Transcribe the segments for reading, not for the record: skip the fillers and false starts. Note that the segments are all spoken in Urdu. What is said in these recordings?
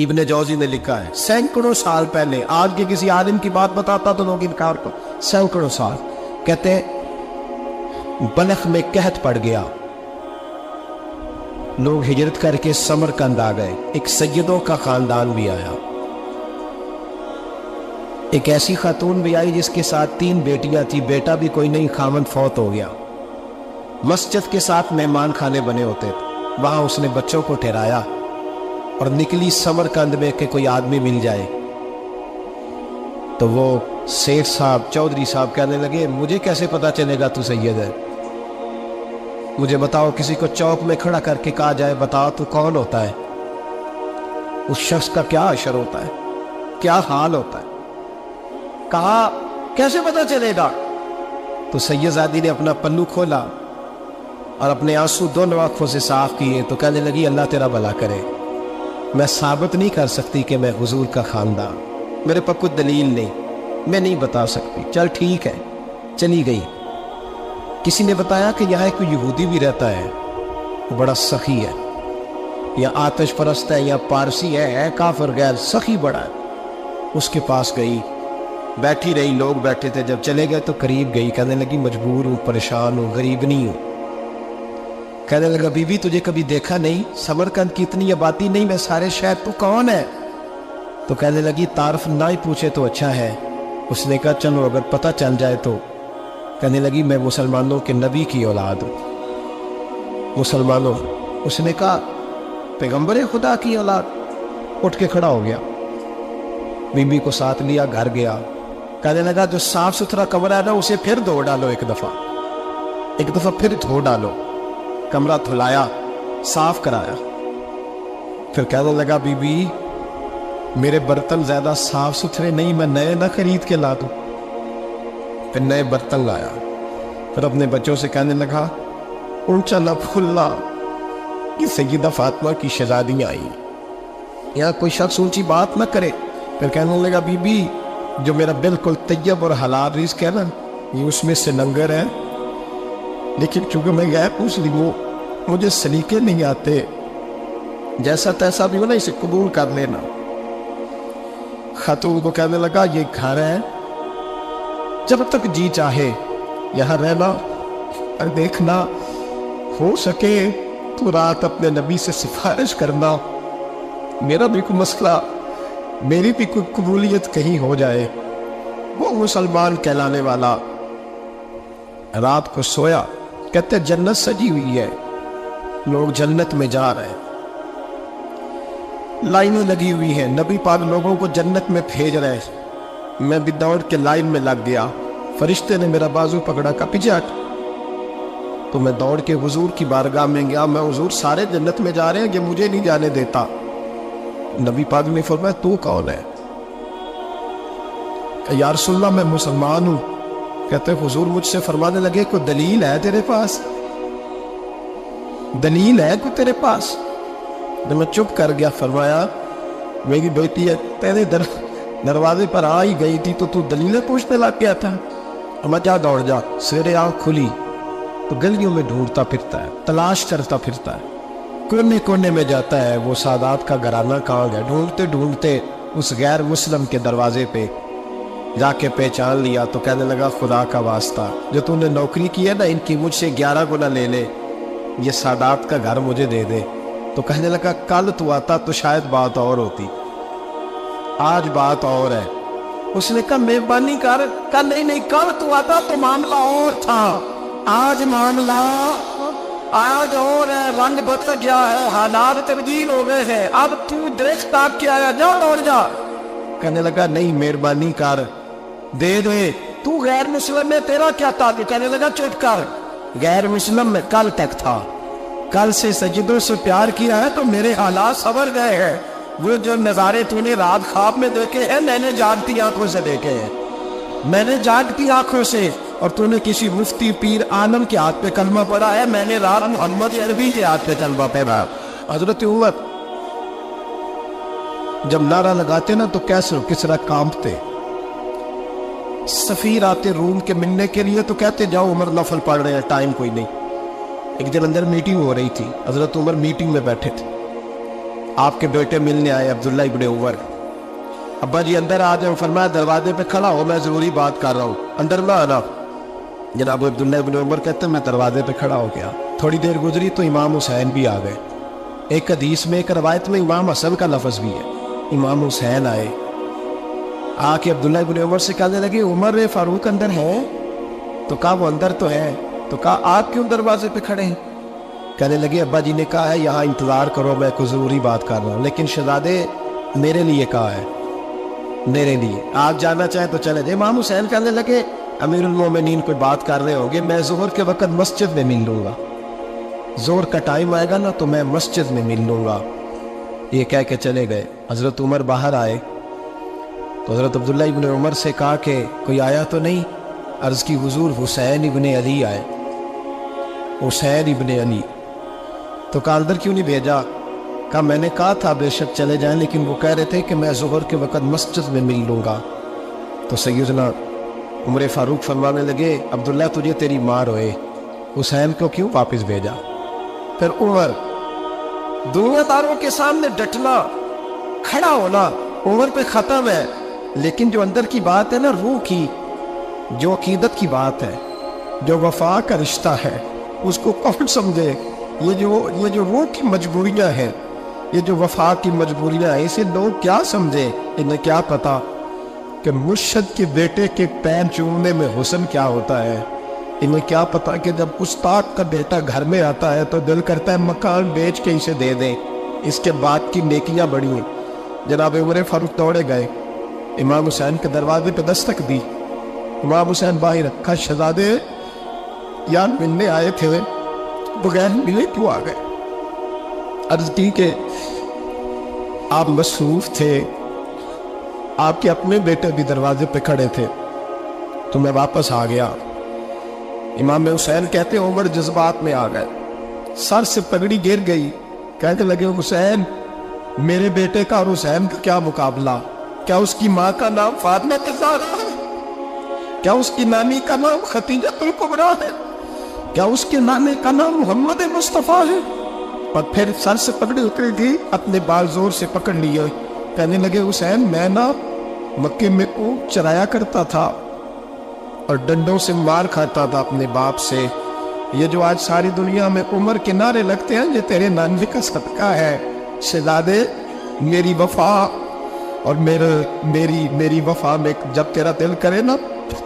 ابن جوزی نے لکھا ہے سینکڑوں سال پہلے، آج کے کسی عالم کی بات بتاتا تو لوگ انکار کو، سینکڑوں سال کہتے بلخ میں قحط پڑ گیا، لوگ ہجرت کر کے سمرقند آ گئے، ایک سیدوں کا خاندان بھی آیا، ایک ایسی خاتون بھی آئی جس کے ساتھ 3 بیٹیاں تھی، بیٹا بھی کوئی نہیں، خاوند فوت ہو گیا، مسجد کے ساتھ مہمان خانے بنے ہوتے تھے، وہاں اس نے بچوں کو ٹھہرایا اور نکلی سمرقند میں کہ کوئی آدمی مل جائے، تو وہ سیٹھ صاحب چودھری صاحب کہنے لگے مجھے کیسے پتا چلے گا تو سید ہے، مجھے بتاؤ، کسی کو چوک میں کھڑا کر کے کہا جائے بتاؤ تو کون ہوتا ہے، اس شخص کا کیا اشر ہوتا ہے، کیا حال ہوتا ہے، کہا کیسے پتا چلے گا؟ تو سیدزادی نے اپنا پلو کھولا اور اپنے آنسو دونوں آنکھوں سے صاف کیے تو کہنے لگی اللہ تیرا بھلا کرے، میں ثابت نہیں کر سکتی کہ میں حضور کا خاندان، میرے پاس کوئی دلیل نہیں، میں نہیں بتا سکتی، چل ٹھیک ہے، چلی گئی۔ کسی نے بتایا کہ یہاں کوئی یہودی بھی رہتا ہے، وہ بڑا سخی ہے، یا آتش پرست ہے، یا پارسی ہے کافر غیر، سخی بڑا ہے، اس کے پاس گئی، بیٹھی رہی، لوگ بیٹھے تھے، جب چلے گئے تو قریب گئی، کہنے لگی مجبور ہوں، پریشان ہوں، غریب نہیں ہوں، کہنے لگا بی بی تجھے کبھی دیکھا نہیں، سمرقند کی اتنی آبادی نہیں، میں سارے شہر، تو کون ہے؟ تو کہنے لگی تعارف نہ ہی پوچھے تو اچھا ہے، اس نے کہا چلو اگر پتہ چل جائے تو، کہنے لگی میں مسلمانوں کے نبی کی اولاد ہوں، مسلمانوں، اس نے کہا پیغمبر خدا کی اولاد، اٹھ کے کھڑا ہو گیا، بی بی کو ساتھ لیا، گھر گیا، کہنے لگا جو صاف ستھرا کمرہ ہے نا اسے پھر دھو ڈالو، ایک دفعہ پھر دھو ڈالو، کمرہ دھلایا، صاف کرایا، پھر کہنے لگا بی بی میرے برتن زیادہ صاف ستھرے نہیں، میں نئے نہ خرید کے لا دوں، پھر نئے برتن لایا، پھر اپنے بچوں سے کہنے لگا اونچا نہ پھولنا، یہ سیدہ فاطمہ کی شہزادیاں آئی، یہاں کوئی شخص اونچی بات نہ کرے، پھر کہنے لگا بی بی جو میرا بالکل طیب اور حلال رزق ہے نا، یہ اس میں سے لنگر ہے، لیکن چونکہ میں غیر مسلم ہوں، مجھے سلیقے نہیں آتے، جیسا تیسا بھی ہو نا اسے قبول کر لینا۔ خاتون کو کہنے لگا یہ گھر ہے، جب تک جی چاہے یہاں رہنا، اور دیکھنا ہو سکے تو رات اپنے نبی سے سفارش کرنا، میرا بھی کوئی مسئلہ، میری بھی کوئی قبولیت کہیں ہو جائے، وہ مسلمان کہلانے والا۔ رات کو سویا، کہتے جنت سجی ہوئی ہے، لوگ جنت میں جا رہے ہیں، لائنیں لگی ہوئی ہیں، نبی پاک لوگوں کو جنت میں بھیج رہے ہیں، میں بھی دوڑ کے لائن میں لگ گیا، فرشتے نے میرا بازو پکڑا، کا پیچھے ہٹ، تو میں دوڑ کے حضور کی بارگاہ میں گیا، میں حضور سارے جنت میں جا رہے ہیں، یہ مجھے نہیں جانے دیتا۔ نبی پاک نے فرمایا تو کون ہے؟ کہ یا رسول اللہ میں مسلمان ہوں۔ کہتے حضور مجھ سے فرمانے لگے کوئی دلیل ہے تیرے پاس؟ دلیل ہے کوئی تیرے پاس؟ جب میں چپ کر گیا، فرمایا میری بیٹی ہے تیرے دروازے پر آ ہی گئی تھی تو دلیلیں پوچھنے لگ گیا تھا، میں جا دوڑ جا، سویرے آنکھ کھلی تو گلیوں میں ڈھونڈتا پھرتا ہے، تلاش کرتا پھرتا ہے، کونے کونے میں جاتا ہے، وہ سادات کا گھرانہ کہاں گیا، ڈھونڈتے ڈھونڈتے اس غیر مسلم کے دروازے پہ جا کے پہچان لیا، تو کہنے لگا خدا کا واسطہ جو تو نے نوکری کی ہے نا ان کی مجھ سے 11 گنا لے لے، یہ سادات کا گھر مجھے دے دے۔ تو کہنے لگا کل تو آتا تو شاید بات اور ہوتی، آج بات اور ہے۔ اس نے کہا مہربانی کر، کل نہیں کل تو آتا تو معاملہ اور تھا، آج معاملہ آج اور ہے، رنگ بدل گیا ہے، حالات تبدیل ہو گئے ہیں، اب تو دیکھ تاک کے آیا، جا دوڑ جا۔ کہنے لگا نہیں مہربانی کر، دے دے، تو غیر مسلم میں تیرا کیا تعلق؟ کہنے لگا چپ کر، غیر مسلم میں کل تک تھا، کل سے سجدوں سے پیار کیا ہے تو میرے حالات سنور گئے ہیں، وہ جو نظارے تو نے رات خواب میں دیکھے ہیں میں نے جاگتی آنکھوں سے دیکھے ہیں، میں نے جاگتی آنکھوں سے، اور تو نے کسی مفتی پیر عالم کے ہاتھ پہ کلمہ پڑھا ہے، میں نے رات محمد عربی کے ہاتھ پہ کلمہ پڑھا۔ حضرت عمر جب نعرہ لگاتے نا تو کیسے کس طرح کانپتے، سفیر آتے روم کے ملنے کے لیے تو کہتے جاؤ عمر نفل پڑھ رہے ہیں، ٹائم کوئی نہیں۔ ایک دن اندر میٹنگ ہو رہی تھی، حضرت عمر میٹنگ میں بیٹھے تھے، آپ کے بیٹے ملنے آئے عبداللہ ابن عمر. ابا جی اندر آ جائیں. فرمایا دروازے پہ کھڑا ہو, میں ضروری بات کر رہا ہوں, اندر نہ آنا. جناب عبداللہ ابن عمر کہتے ہیں میں دروازے پہ کھڑا ہو گیا. تھوڑی دیر گزری تو امام حسین بھی آ گئے. ایک حدیث میں ایک روایت میں امام حسن کا لفظ بھی ہے. امام حسین آئے, آ کے عبداللہ ابن عمر سے کہنے لگے عمر فاروق اندر ہے؟ تو کہا وہ اندر تو ہے. تو کہا آپ کیوں دروازے پہ کھڑے ہیں؟ کہنے لگے ابا جی نے کہا ہے یہاں انتظار کرو, میں کوئی ضروری بات کر رہا ہوں. لیکن شہزادے میرے لیے کہا ہے, میرے لیے, آپ جانا چاہیں تو چلے جائیں. امام حسین کہنے لگے امیر المومنین کوئی بات کر رہے ہوں گے, میں ظہر کے وقت مسجد میں مل لوں گا, ظہر کا ٹائم آئے گا نا تو میں مسجد میں مل لوں گا. یہ کہہ کے چلے گئے. حضرت عمر باہر آئے تو حضرت عبداللہ ابن عمر سے کہا کہ کوئی آیا تو نہیں؟ عرض کی حضور حسین ابن علی آئے. حسین ابن علی. تو کہا اندر کیوں نہیں بھیجا؟ کہا میں نے کہا تھا بے شک چلے جائیں, لیکن وہ کہہ رہے تھے کہ میں ظہر کے وقت مسجد میں مل لوں گا. تو سیدنا عمر فاروق فرمانے لگے عبداللہ تجھے تیری ماں روئے, حسین کو کیوں واپس بھیجا؟ پھر عمر دنیا داروں کے سامنے ڈٹنا, کھڑا ہونا عمر پہ ختم ہے, لیکن جو اندر کی بات ہے نا, روح کی, جو عقیدت کی بات ہے, جو وفا کا رشتہ ہے, اس کو کون سمجھے؟ یہ جو روح کی مجبوریاں ہیں, یہ جو وفا کی مجبوریاں ہیں, اسے لوگ کیا سمجھے؟ انہیں کیا پتا کہ مرشد کے بیٹے کے پیر چومنے میں حسن کیا ہوتا ہے. انہیں کیا پتا کہ جب استاد کا بیٹا گھر میں آتا ہے تو دل کرتا ہے مکان بیچ کے اسے دے دیں, اس کے بعد کی نیکیاں بڑی ہیں. جناب عمر فاروق دوڑے گئے, امام حسین کے دروازے پہ دستک دی. امام حسین باہر رکھا, شہزادے یار ملنے آئے تھے, بغیر ملے کیوں آ گئے؟ عرض کی کہ آپ مصروف تھے, آپ کے اپنے بیٹے بھی دروازے پہ کھڑے تھے, تو میں واپس آ گیا. امام حسین کہتے عمر جذبات میں آ گئے, سر سے پگڑی گر گئی. کہنے لگے حسین میرے بیٹے کا اور حسین کا کیا مقابلہ؟ کیا اس کی ماں کا نام فاطمہ الزہرا ہے؟ کیا اس کی نانی کا نام خدیجہ الکبریٰ ہے؟ کیا اس کے نانے کا نام محمد مصطفیٰ ہے؟ اور پھر سر سے پکڑی اتری تھی, اپنے بال زور سے پکڑ لیے. کہنے لگے حسین میں نا مکے میں اونٹ چرایا کرتا تھا اور ڈنڈوں سے مار کھاتا تھا اپنے باپ سے. یہ جو آج ساری دنیا میں عمر کے نعرے لگتے ہیں, یہ تیرے نانے کا صدقہ ہے. شہزادے میری وفا اور میری وفا میں جب تیرا دل کرے نا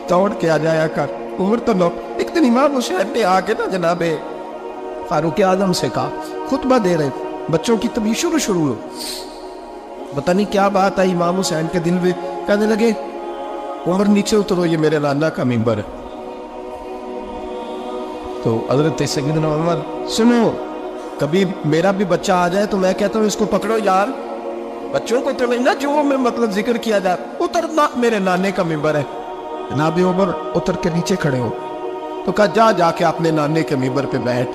دوڑ کے آ جایا کر. عمر تو لو. ایک دن امام حسین نے آ کے نا جناب فاروق اعظم سے کہا, خطبہ دے رہے, بچوں کی تبھی شروع ہو, پتہ نہیں کیا بات آئی امام حسین کے دل میں. کہنے لگے عمر نیچے اترو, یہ میرے نانا کا ممبر ہے. تو حضرت سیدنا عمر سنو, کبھی میرا بھی بچہ آ جائے تو میں کہتا ہوں اس کو پکڑو یار, بچوں کو تو نہیں نا جو میں مطلب ذکر کیا جائے, اترنا میرے نانے کا ممبر ہے. جناب عمر اتر کے نیچے کھڑے ہو. تو کہا جا کے اپنے نانے کے ممبر پہ بیٹھ.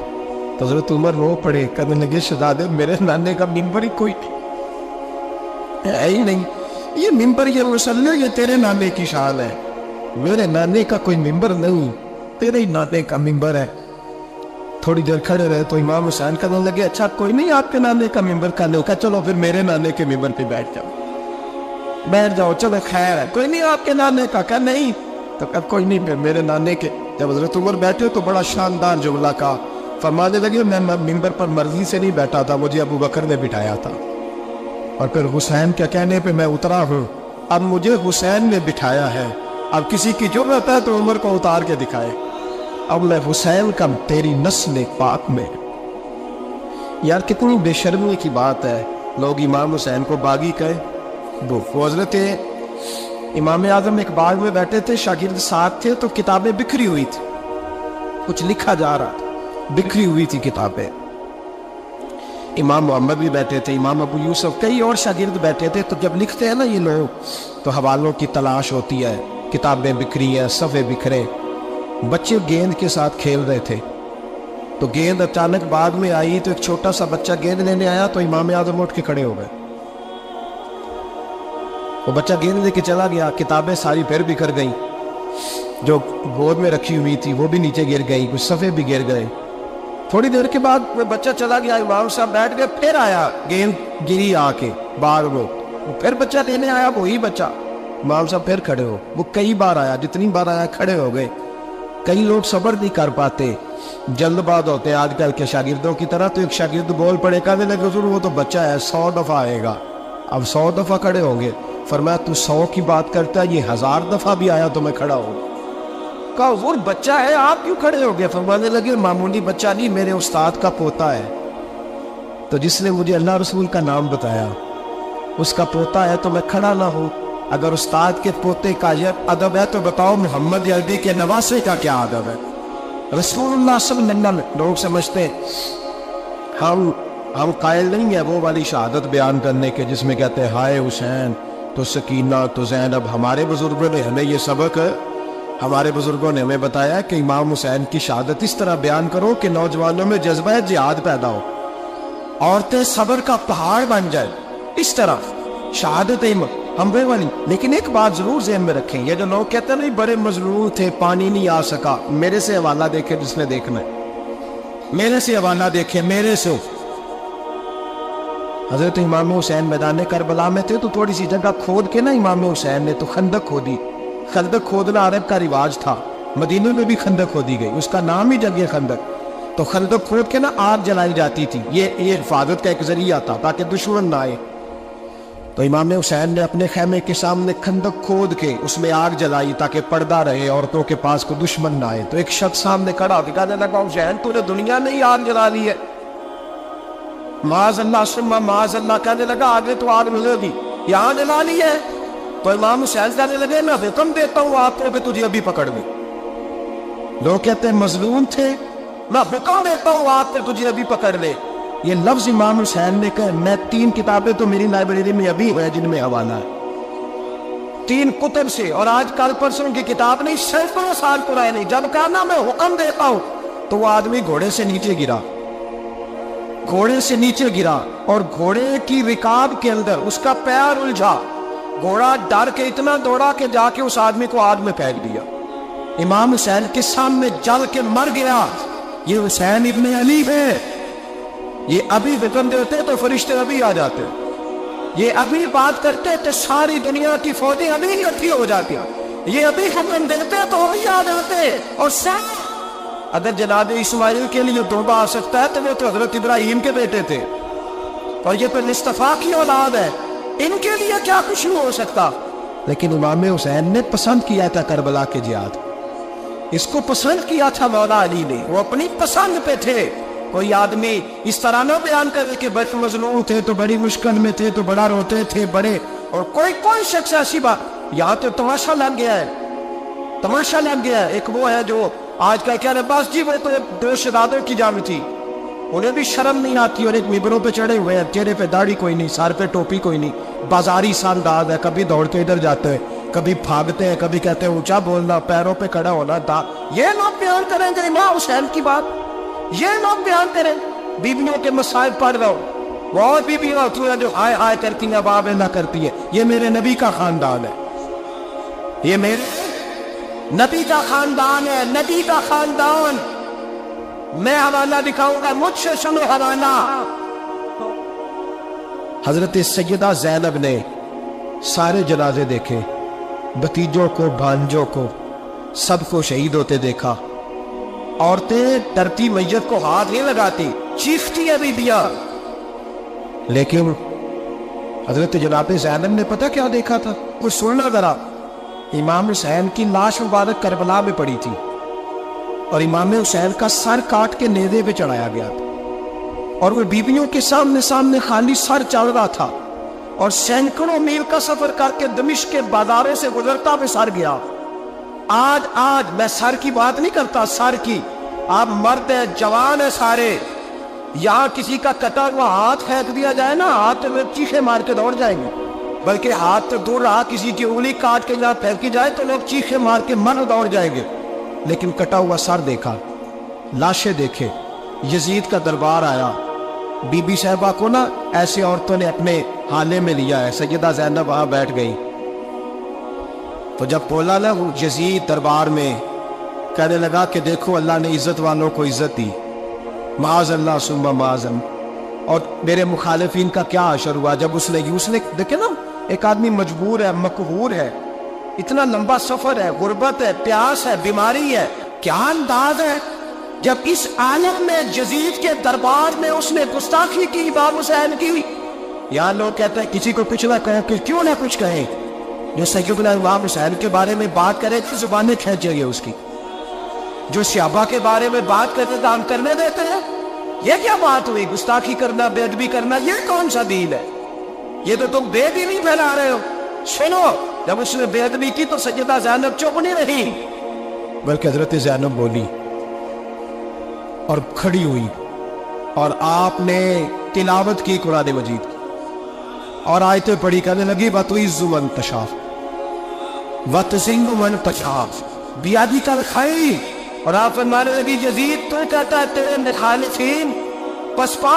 تو حضرت عمر رو پڑے, کہنے لگے شہزادے میرے نانے کا ممبر ہی کوئی ہے ہی نہیں, یہ ممبر یہ مسلح یہ تیرے نانے کی شان ہے, میرے نانے کا کوئی ممبر نہیں, تیرے ہی نانے کا ممبر ہے. تھوڑی دیر کھڑے رہے تو امام حسین کہنے لگے اچھا کوئی نہیں آپ کے نانے کا ممبر کا نہیں, کہا چلو پھر میرے نانے کے ممبر پہ بیٹھ جاؤ, چلو خیر ہے, کوئی نہیں آپ کے نانے کا. کہا نہیں. تو کہا کوئی نہیں پھر میرے نانے کے. جب حضرت عمر بیٹھے تو بڑا شاندار جملہ کہا, فرمانے لگے میں ممبر پر مرضی سے نہیں بیٹھا تھا, مجھے ابو بکر نے بٹھایا تھا, اور پھر حسین کے کہنے پہ میں اترا ہوں, اب مجھے حسین نے بٹھایا ہے, اب کسی کی جرأت ہے تو عمر کو اتار کے دکھائے, اب میں حسین کا تیری نسل پاک میں. یار کتنی بے شرمی کی بات ہے, لوگ امام حسین کو باغی کہے. وہ حضرت امام اعظم ایک باغ میں بیٹھے تھے, شاگرد ساتھ تھے, تو کتابیں بکھری ہوئی تھی, کچھ لکھا جا رہا تھا, بکھری ہوئی تھی کتابیں. امام محمد بھی بیٹھے تھے, امام ابو یوسف, کئی اور شاگرد بیٹھے تھے. تو جب لکھتے ہیں نا یہ لوگ تو حوالوں کی تلاش ہوتی ہے, کتابیں بکھری ہیں, صفحے بکھرے. بچے گیند کے ساتھ کھیل رہے تھے, تو گیند اچانک باغ میں آئی, تو ایک چھوٹا سا بچہ گیند لینے آیا, تو امام اعظم اٹھ کے کھڑے ہو گئے. وہ بچہ گیند لے کے چلا گیا, کتابیں ساری پھر بکھر گئیں, جو گود میں رکھی ہوئی تھی وہ بھی نیچے گر گئی, کچھ صفحے بھی گر گئے. تھوڑی دیر کے بعد وہ بچہ چلا گیا، امام صاحب بیٹھ گئے، پھر آیا گیند گری آ کے بار وہ پھر بچہ دینے آیا، وہی بچہ، امام صاحب پھر کھڑے ہو، وہ کئی بار آیا، جتنی بار آیا کھڑے ہو گئے۔ کئی لوگ صبر نہیں کر پاتے، جلد باز ہوتے ہیں آج کل کے شاگردوں کی طرح، تو ایک شاگرد بول پڑے، کہنے لگے حضور وہ تو بچہ ہے 100 دفعہ آئے گا، اب 100 دفعہ کھڑے ہوں گے۔ فرمایا تو 100 کی بات کرتا ہے، یہ 1000 دفعہ بھی آیا تو میں کھڑا ہوں۔ کہا حضور بچہ ہے آپ کیوں کھڑے ہو گئے؟ فرمانے لگے معمولی بچہ نہیں، میرے استاد کا پوتا ہے، تو جس نے مجھے اللہ رسول کا نام بتایا اس کا پوتا ہے تو میں کھڑا نہ ہوں۔ اگر استاد کے پوتے کا یہ ادب ہے تو بتاؤ محمد عربی کے نواسے کا کیا ادب ہے؟ رسول اللہ صلی اللہ علیہ وسلم، لوگ سمجھتے ہم قائل نہیں ہیں وہ والی شہادت بیان کرنے کے جس میں کہتے ہیں ہائے حسین تو سکینہ تو زینب۔ ہمارے بزرگوں نے ہمیں یہ سبق، ہمارے بزرگوں نے ہمیں بتایا کہ امام حسین کی شہادت اس طرح بیان کرو کہ نوجوانوں میں جذبہ جہاد پیدا ہو، عورتیں صبر کا پہاڑ بن جائے، اس طرح شہادت ہم بے والی۔ لیکن ایک بات ضرور ذہن میں رکھیں، یہ جو لوگ کہتے ہیں نہیں بڑے مظلوم تھے پانی نہیں آ سکا، میرے سے حوالہ دیکھے جس نے دیکھنا ہے، میرے سے حوالہ دیکھے، میرے سے۔ حضرت امام حسین میدان کربلا میں تھے تو تھوڑی سی جگہ کھود کے نا امام حسین نے تو خندق کھودی۔ خندق کھودنا عرب کا رواج تھا، مدینہ میں بھی خندق کھودی گئی، اس کا نام ہی جگہ خندق۔ تو خندق کھود کے نا آگ جلائی جاتی تھی، یہ حفاظت کا ایک ذریعہ تھا تاکہ دشمن نہ آئے۔ تو امام حسین نے اپنے خیمے کے سامنے خندق کھود کے اس میں آگ جلائی تاکہ پردہ رہے، عورتوں کے پاس کو دشمن نہ آئے۔ تو ایک شخص سامنے کھڑا ہو کے کہنے لگا حسین تو نے دنیا میں ہی آگ جلا لی ہے، معاذ اللہ ثم معاذ اللہ۔ کہنے لگا آگے تو آگ ملے گی، یہاں جلا لی ہے؟ تو امام حسین کہنے لگے میں حکم دیتا ہوں آپ کو کہ تجھے ابھی پکڑ لیں۔ لوگ کہتے ہیں مظلوم تھے، میں حکم دیتا ہوں آپ کو تجھے ابھی پکڑ لے۔ یہ لفظ امام حسین نے کہا، میں 3 کتابیں تو میری لائبریری میں ابھی ہیں جن میں حوالہ ہے، 3 کتب سے، اور آج کل پرسوں کی کتاب نہیں، سینکڑوں سال پرانی۔ جب کہا نا میں حکم دیتا ہوں تو وہ آدمی گھوڑے سے نیچے گرا، گھوڑے سے نیچے گرا، اور گھوڑے کی رکاب کے اندر اس کا پیر الجھا، گھوڑا ڈر کے اتنا دوڑا کہ جا کے اس آدمی کو آگ میں پھینک دیا۔ امام حسین کے سامنے جل کے مر گیا۔ یہ حسین ابن علی ہے، یہ ابھی حکم دیتے تو فرشتے ابھی آ جاتے، یہ ابھی بات کرتے تو ساری دنیا کی فوجیں ابھی اکٹھی ہو جاتی، یہ ابھی حکم دیتے تو ابھی آ جاتے۔ اور اگر جناب اسماعیل کے لیے توبہ آ سکتا ہے تو وہ تو حضرت ابراہیم کے بیٹے تھے، اور یہ پھر مصطفیٰ کی اولاد ہے، ان کے لیے کیا کچھ نہیں ہو سکتا۔ لیکن امام حسین نے پسند کیا تھا کربلا کے جہاد، اس کو پسند کیا تھا مولا علی نے، وہ اپنی پسند پہ تھے۔ کوئی آدمی اس طرح نہ بیان کرے کہ بڑے مظلوم تھے تو بڑی مشکل میں تھے تو بڑا روتے تھے بڑے، اور کوئی شخص ایسی بات، یہاں تو تماشا لگ گیا ہے، تماشا لگ گیا ہے۔ ایک وہ ہے جو آج کا کہہ رہے بس جی وہ تو 2 شہزادوں کی جنگ تھی، انہیں بھی شرم نہیں آتی، اور ایک ممبروں پہ چڑھے ہوئے ہیں، چہرے پہ داڑھی کوئی نہیں، سر پہ ٹوپی کوئی نہیں، بازاری سا انداز ہے، کبھی دوڑ کے ادھر جاتے ہیں، کبھی بھاگتے ہیں، کبھی کہتے ہیں اونچا بولنا، پیروں پہ کھڑا ہونا، یہ لوگ بیان کریں گے امام حسین کی بات، یہ لوگ بیان کریں۔ بیویوں کے مسائل پڑھ رہا ہوں، بہت بیویاں ہوتی ہیں جو ہائے ہائے کرتی ہیں، باب نہ کرتی ہے، یہ میرے نبی کا خاندان ہے، یہ میرے نبی کا خاندان ہے، نبی کا خاندان۔ میں حوالہ دکھاؤں گا، مجھ سے سنو حوالہ۔ حضرت سیدہ زینب نے سارے جنازے دیکھے، بھتیجوں کو، بھانجوں کو، سب کو شہید ہوتے دیکھا۔ عورتیں ڈرتی میت کو ہاتھ نہیں لگاتی، چیختی ہے بیبیاں، لیکن حضرت جناب زینب نے پتہ کیا دیکھا تھا؟ کچھ سننا ذرا۔ امام حسین کی لاش مبارک کربلا میں پڑی تھی، اور امام حسین کا سر کاٹ کے نیزے پہ چڑھایا گیا تھا، اور وہ بیویوں کے سامنے خالی سر چل رہا تھا، اور سینکڑوں میل کا سفر کر کے دمشق کے بازاروں سے گزرتا ہوئے سر گیا۔ آج میں سر کی بات نہیں کرتا، سر کی، آپ مرد ہیں، جوان ہیں سارے، یہاں کسی کا کٹا ہوا ہاتھ پھینک دیا جائے نا، ہاتھ میں چیخے مار کے دوڑ جائیں گے، بلکہ ہاتھ تو دور رہا، کسی کی انگلی کاٹ کے جہاں پھینکی جائے تو لوگ چیخے مار کے مر دوڑ جائیں گے۔ لیکن کٹا ہوا سر دیکھا، لاشیں دیکھے، یزید کا دربار آیا، بی بی صاحبہ کو نا ایسے عورتوں نے اپنے حالے میں لیا ہے، سیدہ زینب وہاں بیٹھ گئی، تو جب بولا نا وہ یزید دربار میں، کہنے لگا کہ دیکھو اللہ نے عزت والوں کو عزت دی، معاذ اللہ ثم معاذ اللہ۔ اور میرے مخالفین کا کیا حشر ہوا جب اس نے دیکھے نا، ایک آدمی مجبور ہے، مقہور ہے، اتنا لمبا سفر ہے، غربت ہے، پیاس ہے، بیماری ہے، کیا انداز ہے جب اس عالم میں یزید کے دربار میں اس نے گستاخی کی امام حسین کی۔ یہاں لوگ کہتے ہیں کسی کو کچھ نہ کہیں کہ کیوں نہ کچھ کہیں، جو سیدنا امام حسین کے بارے میں بات کرے تو زبانیں کھینچے گے اس کی، جو صحابہ کے بارے میں بات کرتے تو ہم کرنے دیتے ہیں۔ یہ کیا بات ہوئی؟ گستاخی کرنا، بے ادبی کرنا، یہ کون سا دین ہے؟ یہ تو تم بے دینی پھیلا رہے ہو۔ سنو، جب اس نے بے ادبی کی تو سیدہ زینب چپ نہیں رہی، بلکہ حضرت زینب بولی اور کھڑی ہوئی، اور آپ نے تلاوت کی قرآن مجید کی اور آیتیں پڑھی، کہنے لگی وَتُعِزُّ مَن تَشَاءُ وَتُذِلُّ مَن تَشَاءُ بِیَدِکَ الْخَیرُ۔ اور آپ فرمانے لگی یزید تو کہتا ہے تیرے مخالفین پسپا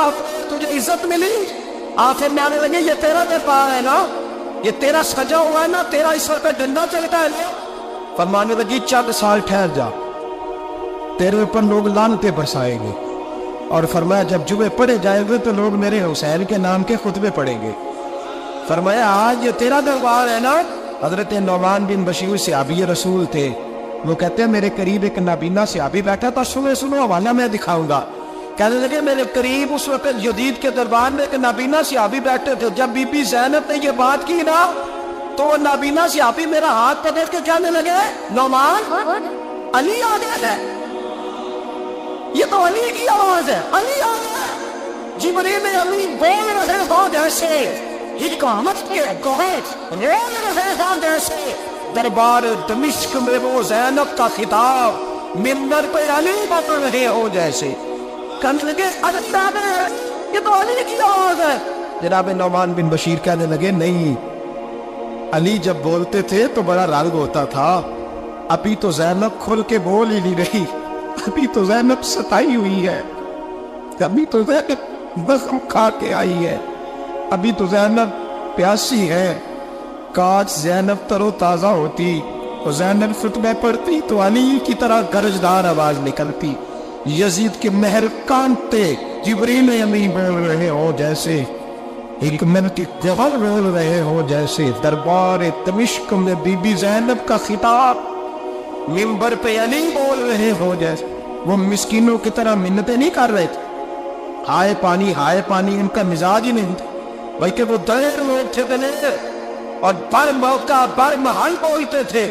تجھے عزت ملی، آپ فرمانے لگے یہ تیرا دفاع ہے نا، یہ تیرا سجا ہوا ہے نا، تیرا اس پر ڈنڈا چلتا ہے نا۔ فرمانے لگی چند سال ٹھہر جا، تیرے اوپر لوگ لعنتیں برسائیں گے، اور فرمایا جب جمعے پڑھے جائیں گے تو لوگ میرے حسین کے نام کے خطبے پڑھیں گے۔ فرمایا آج یہ تیرا دربار ہے نا۔ حضرت نعمان بن بشیر صحابی رسول تھے، وہ کہتے ہیں میرے قریب ایک نابینا صحابی بیٹھا تھا، سنو حوالہ میں دکھاؤں گا۔ کہنے لگے میرے قریب اس وقت یزید کے دربار میں ایک نابینا صحابی بیٹھے تھے، جب بی بی زینب نے یہ بات کی نا تو وہ نابینا صحابی میرا ہاتھ پکڑ کے کہنے لگے نعمان علی آ گیا ہے، یہ تو علی کی آواز ہے، علی آ گیا ہے۔ جبریل علی بول رہے ہو جیسے حکامت کے گوہت رول رہے ہو جیسے دربار دمشق میں وہ زینب کا خطاب منبر پہ علی بول رہے ہو جیسے، کہنے لگے اللہ یہ تو علی کی آواز ہے۔ جناب نعمان بن بشیر کہنے لگے نہیں، علی جب بولتے تھے تو بڑا رنگ ہوتا تھا، ابھی تو زینب کھل کے بول ہی نہیں رہی، ابھی تو زینب ستائی ہوئی ہے، ابھی تو زینب زخم کھا کے آئی ہے، ابھی تو زینب پیاسی ہے۔ کاش زینب تر و تازہ ہوتی اور زینب خطبہ پڑھتی تو علی کی طرح گرجدار آواز نکلتی، یزید کے مہر کانتے جبریل امی بول رہے ہو جیسے، حکمت کے جوہر بول رہے ہو جیسے، دربار دمشق میں بی بی زینب کا خطاب منبر پہ علی بول رہے ہو جیسے۔ وہ مسکینوں کی طرح منتیں نہیں کر رہے تھے، ہائے پانی ان کا مزاج ہی نہیں تھا، بلکہ وہ دلیر لوگ تھے اور بر موقع بر محل بولتے تھے۔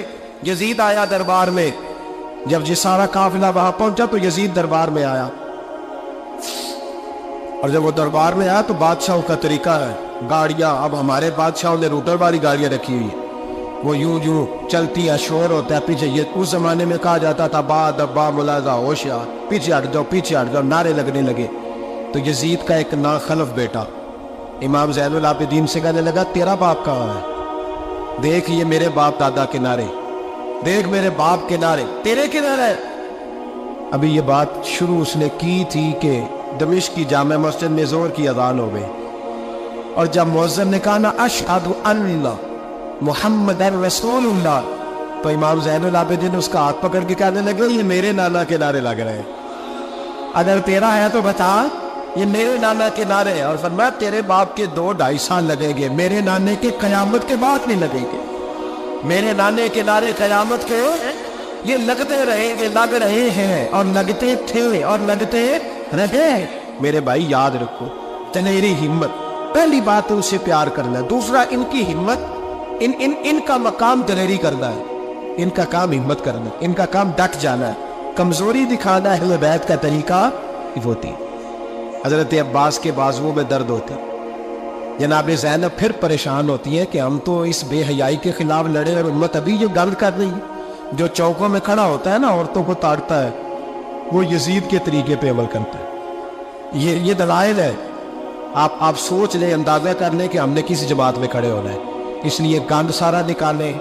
یزید آیا دربار میں، جب یہ سارا قافلہ وہاں پہنچا تو یزید دربار میں آیا، اور جب وہ دربار میں آیا تو بادشاہوں کا طریقہ ہے، گاڑیاں اب ہمارے بادشاہوں نے روٹر والی گاڑیاں رکھی ہوئی، وہ یوں چلتی ہے، شور ہوتا ہے پیچھے۔ یہ اس زمانے میں کہا جاتا تھا با دبا ملازہ ہوشیار، پیچھے ہٹ جاؤ، نعرے لگنے لگے۔ تو یزید کا ایک ناخلف بیٹا امام زین العابدین سے کہنے لگا تیرا باپ کہاں ہے؟ دیکھ یہ میرے باپ دادا کے نعرے، دیکھ میرے باپ کے نعرے، تیرے کے نعرے۔ ابھی یہ بات شروع اس نے کی تھی کہ دمشق کی جامع مسجد میں زور کی اذان ہو گئی، اور جب مؤذن نے کہا نا اشہد ان محمد رسول اللہ، تو امام زین العابدین اس کا ہاتھ پکڑ کے کہنے لگے یہ میرے نانا کے نعرے لگ رہے ہیں، اگر تیرا ہے تو بتا، یہ میرے نانا کے نعرے ہیں۔ اور فرمایا تیرے باپ کے 2-2.5 سال لگیں گے، میرے نانے کے قیامت کے بعد نہیں لگیں گے، میرے نانے کے نعرے قیامت کے یہ لگتے رہیں گے، لگ رہے ہیں اور لگتے تھے اور لگتے رہے۔ میرے بھائی یاد رکھو تیری ہمت، پہلی بات ہے اسے پیار کرنا ہے، دوسرا ان کی ہمت، ان کا مقام دلیری کرنا ہے، ان کا کام ہمت کرنا ہے، ان کا کام ڈٹ جانا ہے، کمزوری دکھانا اہل بیت کا طریقہ ہوتی ہے۔ حضرت عباس کے بازوؤں میں درد ہوتے، جناب زینب پھر پریشان ہوتی ہے کہ ہم تو اس بے حیائی کے خلاف لڑے اور امت ابھی جو گرد کر رہی ہے، جو چوکوں میں کھڑا ہوتا ہے نا عورتوں کو تاڑتا ہے، وہ یزید کے طریقے پہ عمل کرتا ہے۔ یہ دلائل ہے، آپ سوچ لیں، اندازہ کر لیں کہ ہم نے کس جماعت میں کھڑے ہونا ہے، اس لیے گند سارا نکالیں۔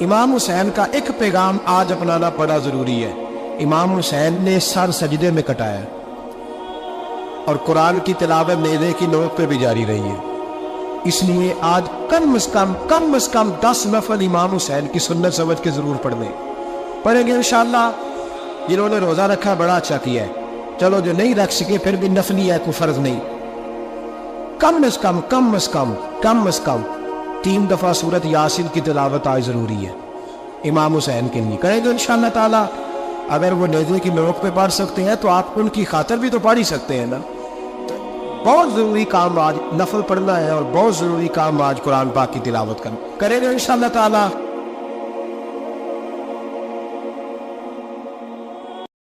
امام حسین کا ایک پیغام آج اپنانا بڑا ضروری ہے۔ امام حسین نے سر سجدے میں کٹایا اور قرآن کی تلاوت نیزے کی نوک پہ بھی جاری رہی ہے، اس لیے آج کم از کم 10 نفل امام حسین کی سنت سمجھ کے ضرور پڑھیں گے انشاءاللہ۔ جنہوں نے روزہ رکھا بڑا اچھا کیا ہے، چلو جو نہیں رکھ سکے پھر بھی نفلی ہے، کوئی فرض نہیں، کم از کم 3 دفعہ سورت یاسین کی تلاوت آج ضروری ہے امام حسین کے لیے. کریں تو انشاءاللہ تعالی اگر وہ نیزے کی نوک پہ پڑھ سکتے ہیں تو آپ ان کی خاطر بھی تو پڑھ ہی سکتے ہیں نا. بہت ضروری کام آج نفل پڑھنا ہے، اور بہت ضروری کام آج قرآن پاک کی تلاوت کرنا. کریں تو انشاءاللہ تعالی